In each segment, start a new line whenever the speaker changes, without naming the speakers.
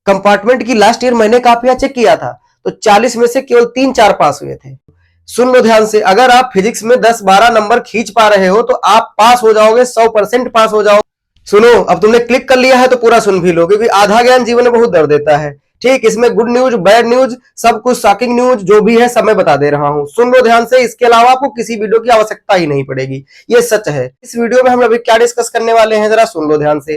Compartment की last year मैंने कापियां चेक किया था तो 40 में से केवल 3-4 पास हुए थे। सुन लो ध्यान से, अगर आप फिजिक्स में 10-12 नंबर खींच पा रहे हो तो आप पास हो जाओगे, 100% पास हो जाओगे। सुनो, अब तुमने क्लिक कर लिया है तो पूरा सुन भी लो, क्योंकि आधा ज्ञान जीवन में बहुत दर्द देता है। ठीक, इसमें गुड न्यूज, बैड न्यूज, सब कुछ, शॉकिंग न्यूज जो भी है सब मैं बता दे रहा हूं। सुन लो ध्यान से, इसके अलावा आपको किसी वीडियो की आवश्यकता ही नहीं पड़ेगी, ये सच है। इस वीडियो में हम अभी क्या डिस्कस करने वाले हैं, जरा सुन लो ध्यान से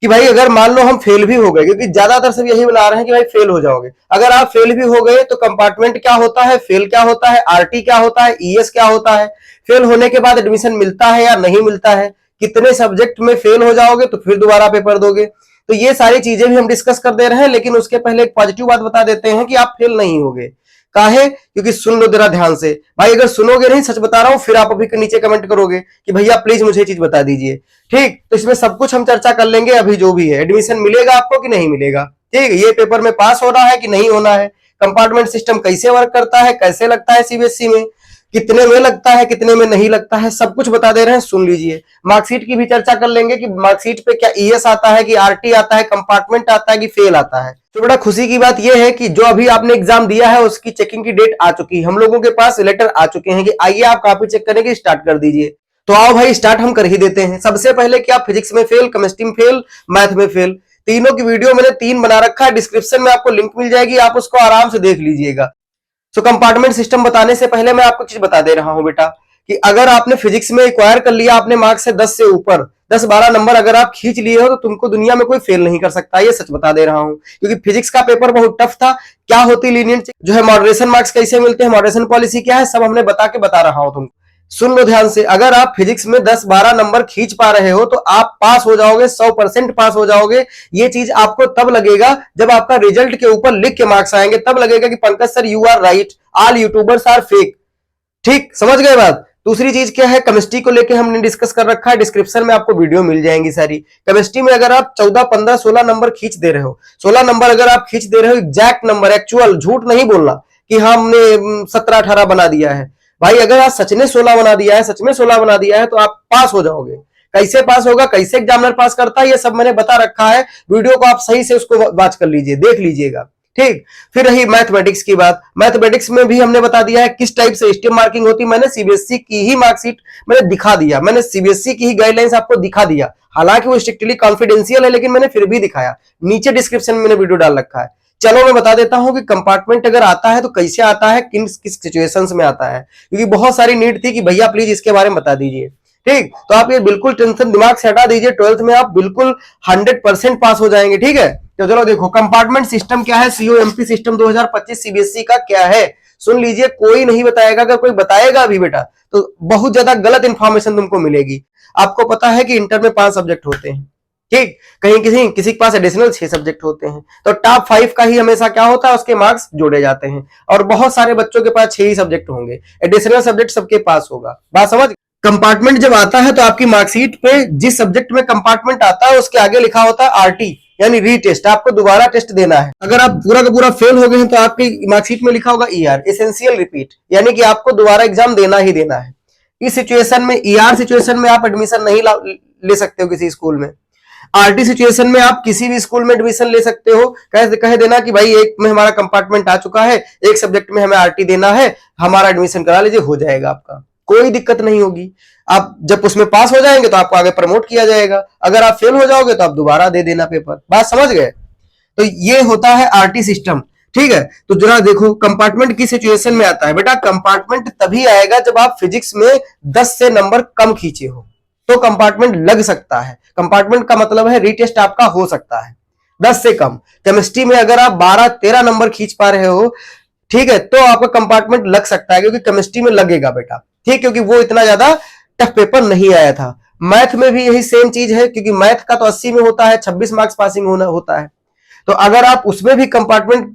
कि भाई अगर मान लो हम फेल भी हो गए, क्योंकि ज्यादातर सब यही बना रहे हैं कि भाई फेल हो जाओगे। अगर आप फेल भी हो गए तो कंपार्टमेंट क्या होता है, फेल क्या होता है, आरटी क्या होता है, ईएस क्या होता है, फेल होने के बाद एडमिशन मिलता है या नहीं मिलता है, कितने सब्जेक्ट में फेल हो जाओगे तो फिर दोबारा पेपर दोगे, तो ये सारी चीजें भी हम डिस्कस कर दे रहे हैं। लेकिन उसके पहले एक पॉजिटिव बात बता देते हैं कि आप फेल नहीं होगे। काहे? क्योंकि सुन लो जरा ध्यान से भाई, अगर सुनोगे नहीं, सच बता रहा हूं, फिर आप अभी के नीचे कमेंट करोगे कि भैया प्लीज मुझे चीज बता दीजिए। ठीक, तो इसमें सब कुछ हम चर्चा कर लेंगे। अभी जो भी है, एडमिशन मिलेगा आपको कि नहीं मिलेगा, ठीक, ये पेपर में पास होना है कि नहीं होना है, कंपार्टमेंट सिस्टम कैसे वर्क करता है, कैसे लगता है सीबीएसई में, कितने में लगता है, कितने में नहीं लगता है, सब कुछ बता दे रहे हैं, सुन लीजिए। मार्कशीट की भी चर्चा कर लेंगे कि मार्कशीट पे क्या ईएस आता है कि आरटी आता है, कंपार्टमेंट आता है कि फेल आता है। तो बड़ा खुशी की बात यह है कि जो अभी आपने एग्जाम दिया है उसकी चेकिंग की डेट आ चुकी है, हम लोगों के पास लेटर आ चुके हैं कि आइए आप कॉपी चेक करने की स्टार्ट कर दीजिए। तो आओ भाई, स्टार्ट हम कर ही देते हैं। सबसे पहले कि आप फिजिक्स में फेल, केमिस्ट्री में फेल, मैथ में फेल, तीनों की वीडियो मैंने 3 बना रखा है, डिस्क्रिप्शन में आपको लिंक मिल जाएगी, आप उसको आराम से देख लीजिएगा। तो कंपार्टमेंट सिस्टम बताने से पहले मैं आपको चीज बता दे रहा हूं बेटा, कि अगर आपने फिजिक्स में एक्वायर कर लिया, आपने मार्क्स से 10 से ऊपर 10-12 नंबर अगर आप खींच लिए हो तो तुमको दुनिया में कोई फेल नहीं कर सकता, ये सच बता दे रहा हूं। क्योंकि फिजिक्स का पेपर बहुत टफ था। क्या होती लीनियंट जो है, मॉडरेशन मार्क्स कैसे मिलते हैं, मॉडरेशन पॉलिसी क्या है, सब हमने बता रहा हूं तुमको। सुन लो ध्यान से, अगर आप फिजिक्स में 10-12 नंबर खींच पा रहे हो तो आप पास हो जाओगे, 100% पास हो जाओगे। ये चीज आपको तब लगेगा जब आपका रिजल्ट के ऊपर लिख के मार्क्स आएंगे, तब लगेगा कि Pankaj sir you are right, all YouTubers are fake. ठीक, समझ गए बात। दूसरी चीज क्या है, केमिस्ट्री को लेके हमने डिस्कस कर रखा है, डिस्क्रिप्शन में आपको वीडियो मिल जाएंगी सारी। केमिस्ट्री में अगर आप 14, 15, 16 नंबर खींच दे रहे हो, 16 नंबर अगर आप खींच दे रहे हो, एग्जैक्ट नंबर, एक्चुअल, झूठ नहीं बोलना कि हमने 17-18 बना दिया है। भाई अगर आप सच में 16 बना दिया है, सच में 16 बना दिया है, तो आप पास हो जाओगे। कैसे पास होगा, कैसे एग्जामिनर पास करता है, ये सब मैंने बता रखा है। वीडियो को आप सही से उसको वॉच कर लीजिए, देख लीजिएगा। ठीक, फिर रही मैथमेटिक्स की बात। मैथमेटिक्स में भी हमने बता दिया है किस टाइप से स्टेप मार्किंग होती है। मैंने सीबीएसई की ही मार्कशीट मैंने दिखा दिया, मैंने सीबीएसई की ही गाइडलाइंस आपको दिखा दिया। हालांकि वो स्ट्रिक्टली कॉन्फिडेंशियल है, लेकिन मैंने फिर भी दिखाया। नीचे डिस्क्रिप्शन में मैंने वीडियो डाल रखा है। चलो मैं बता देता हूं कि कंपार्टमेंट अगर आता है तो कैसे आता है, किस किस सिचुएशंस में आता है, क्योंकि बहुत सारी नीड थी कि भैया प्लीज इसके बारे में बता दीजिए। ठीक, तो आप ये बिल्कुल टेंशन दिमाग से हटा दीजिए, 12th में आप बिल्कुल 100% पास हो जाएंगे। ठीक है, तो चलो देखो कंपार्टमेंट सिस्टम क्या है, सीओएमपी सिस्टम 2025 सीबीएसई का क्या है, सुन लीजिए। कोई नहीं बताएगा, अगर कोई बताएगा भी बेटा तो बहुत ज्यादा गलत इंफॉर्मेशन तुमको मिलेगी। आपको पता है कि इंटर में 5 सब्जेक्ट होते हैं। ठीक, कहीं किसी के पास एडिशनल 6 सब्जेक्ट होते हैं, तो टॉप 5 का ही हमेशा क्या होता है, उसके मार्क्स जोड़े जाते हैं। और बहुत सारे बच्चों के पास 6 ही सब्जेक्ट होंगे, एडिशनल सब्जेक्ट सबके पास होगा। बात समझ। कंपार्टमेंट जब आता है तो आपकी मार्कशीट पे जिस सब्जेक्ट में कंपार्टमेंट आता है उसके आगे लिखा होता है आरटी, यानी रीटेस्ट, आपको दोबारा टेस्ट देना है। अगर आप पूरा का पूरा फेल हो गए हैं तो आपकी मार्कशीट में लिखा होगा ईआर, एसेंशियल रिपीट, यानी कि आपको दोबारा एग्जाम देना ही देना है। इस सिचुएशन में, ईआर सिचुएशन में आप एडमिशन नहीं ले सकते हो किसी स्कूल में। आरटी सिचुएशन में आप किसी भी स्कूल में एडमिशन ले सकते हो। कह देना कि भाई एक में हमारा कंपार्टमेंट आ चुका है, एक सब्जेक्ट में हमें आरटी देना है, हमारा एडमिशन करा लीजिए, हो जाएगा आपका, कोई दिक्कत नहीं होगी। आप जब उसमें पास हो जाएंगे तो आपको आगे प्रमोट किया जाएगा। अगर आप फेल हो जाओगे तो आप दोबारा दे देना पेपर। बात समझ गए। तो ये होता है आरटी सिस्टम। ठीक है, तो जरा देखो कंपार्टमेंट की सिचुएशन में आता है बेटा, कंपार्टमेंट तभी आएगा जब आप फिजिक्स में 10 से नंबर कम खींचे हो तो कंपार्टमेंट लग सकता है। कंपार्टमेंट का मतलब है रीटेस्ट आपका हो सकता है 10 से कम। केमिस्ट्री में अगर आप 12-13 नंबर खींच पा रहे हो, ठीक है, तो आपका कंपार्टमेंट लग सकता है, क्योंकि केमिस्ट्री में लगेगा बेटा। ठीक, क्योंकि वो इतना ज्यादा टफ पेपर नहीं आया था। मैथ में भी यही सेम चीज है, क्योंकि मैथ का तो 80 में होता है, 26 मार्क्स पासिंग होता है। तो अगर आप उसमें भी कंपार्टमेंट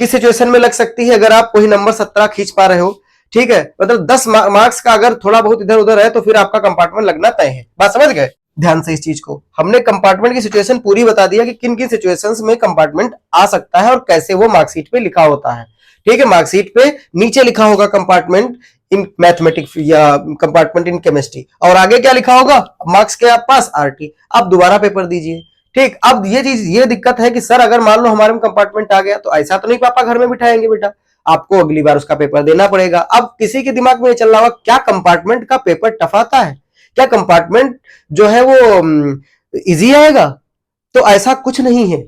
की सिचुएशन में लग सकती है, अगर आप कोई नंबर 17 खींच पा रहे हो, ठीक है, मतलब 10 मार्क्स का अगर थोड़ा बहुत इधर उधर है तो फिर आपका कंपार्टमेंट लगना तय है। बात समझ गए। ध्यान से इस चीज को, हमने कंपार्टमेंट की सिचुएशन पूरी बता दिया कि किन किन सिचुएशंस में कंपार्टमेंट आ सकता है और कैसे वो मार्कशीट पे लिखा होता है। ठीक है, मार्कशीट पे नीचे लिखा होगा कंपार्टमेंट इन मैथमेटिक्स या कंपार्टमेंट इन केमिस्ट्री, और आगे क्या लिखा होगा, मार्क्स के पास आरटी। आप दोबारा पेपर दीजिए। ठीक, अब ये चीज ये दिक्कत है कि सर अगर मान लो हमारे में कंपार्टमेंट आ गया तो ऐसा तो नहीं पापा घर में बिठाएंगे बेटा, आपको अगली बार उसका पेपर देना पड़ेगा। अब किसी के दिमाग में ये चल रहा होगा क्या कंपार्टमेंट का पेपर टफ आता है, क्या कंपार्टमेंट जो है वो इजी आएगा? तो ऐसा कुछ नहीं है।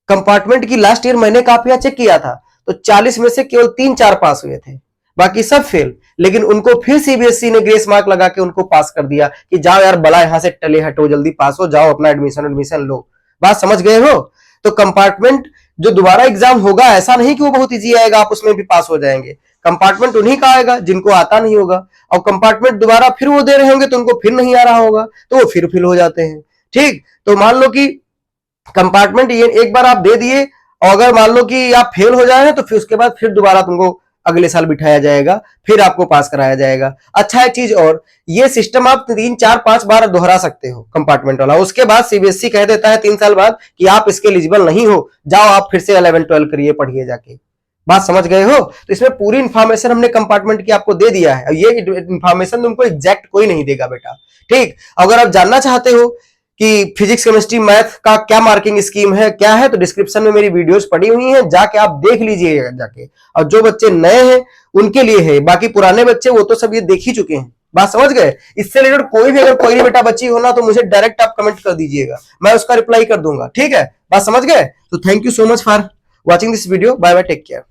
कंपार्टमेंट की लास्ट ईयर मैंने कापियां चेक किया था तो 40 में से केवल 3-4 पास हुए थे, बाकी सब फेल। लेकिन उनको फिर सीबीएसई ने ग्रेस मार्क लगा के उनको पास कर दिया कि जाओ यार बला यहां से टले हटो, जल्दी पास हो जाओ, अपना एडमिशन लो। बात समझ गए हो? तो कंपार्टमेंट जो दोबारा एग्जाम होगा ऐसा नहीं कि वो बहुत इजी आएगा, आप उसमें भी पास हो जाएंगे। कंपार्टमेंट उन्हीं का आएगा जिनको आता नहीं होगा, और कंपार्टमेंट दोबारा फिर वो दे रहे होंगे तो उनको फिर नहीं आ रहा होगा तो वो फिर फेल हो जाते हैं। ठीक, तो मान लो कि कंपार्टमेंट ये एक बार आप दे दिए और अगर मान लो कि आप फेल हो जाए तो फिर उसके बाद फिर दोबारा तुमको अगले साल बिठाया जाएगा, फिर आपको पास कराया जाएगा। अच्छा एक चीज और, ये सिस्टम आप 3-4-5 बार दोहरा सकते हो कंपार्टमेंट वाला, उसके बाद सीबीएसई कह देता है 3 साल बाद कि आप इसके एलिजिबल नहीं हो, जाओ आप फिर से 11-12 करिए, पढ़िए जाके। बात समझ गए हो? तो इसमें पूरी इंफॉर्मेशन हमने कंपार्टमेंट की आपको दे दिया है, और ये इंफॉर्मेशन तुमको एग्जैक्ट कोई नहीं देगा बेटा। ठीक, अगर आप जानना चाहते हो कि फिजिक्स केमिस्ट्री मैथ का क्या मार्किंग स्कीम है क्या है, तो डिस्क्रिप्शन में मेरी वीडियोस पड़ी हुई हैं, जाके आप देख लीजिएगा जाके। और जो बच्चे नए हैं उनके लिए है, बाकी पुराने बच्चे वो तो सब ये देख ही चुके हैं। बात समझ गए? इससे रिलेटेड कोई भी अगर कोई भी बेटा बच्ची होना तो मुझे डायरेक्ट आप कमेंट कर दीजिएगा, मैं उसका रिप्लाई कर दूंगा। ठीक है, बात समझ गए? तो thank you so much for watching this video, bye bye, take care.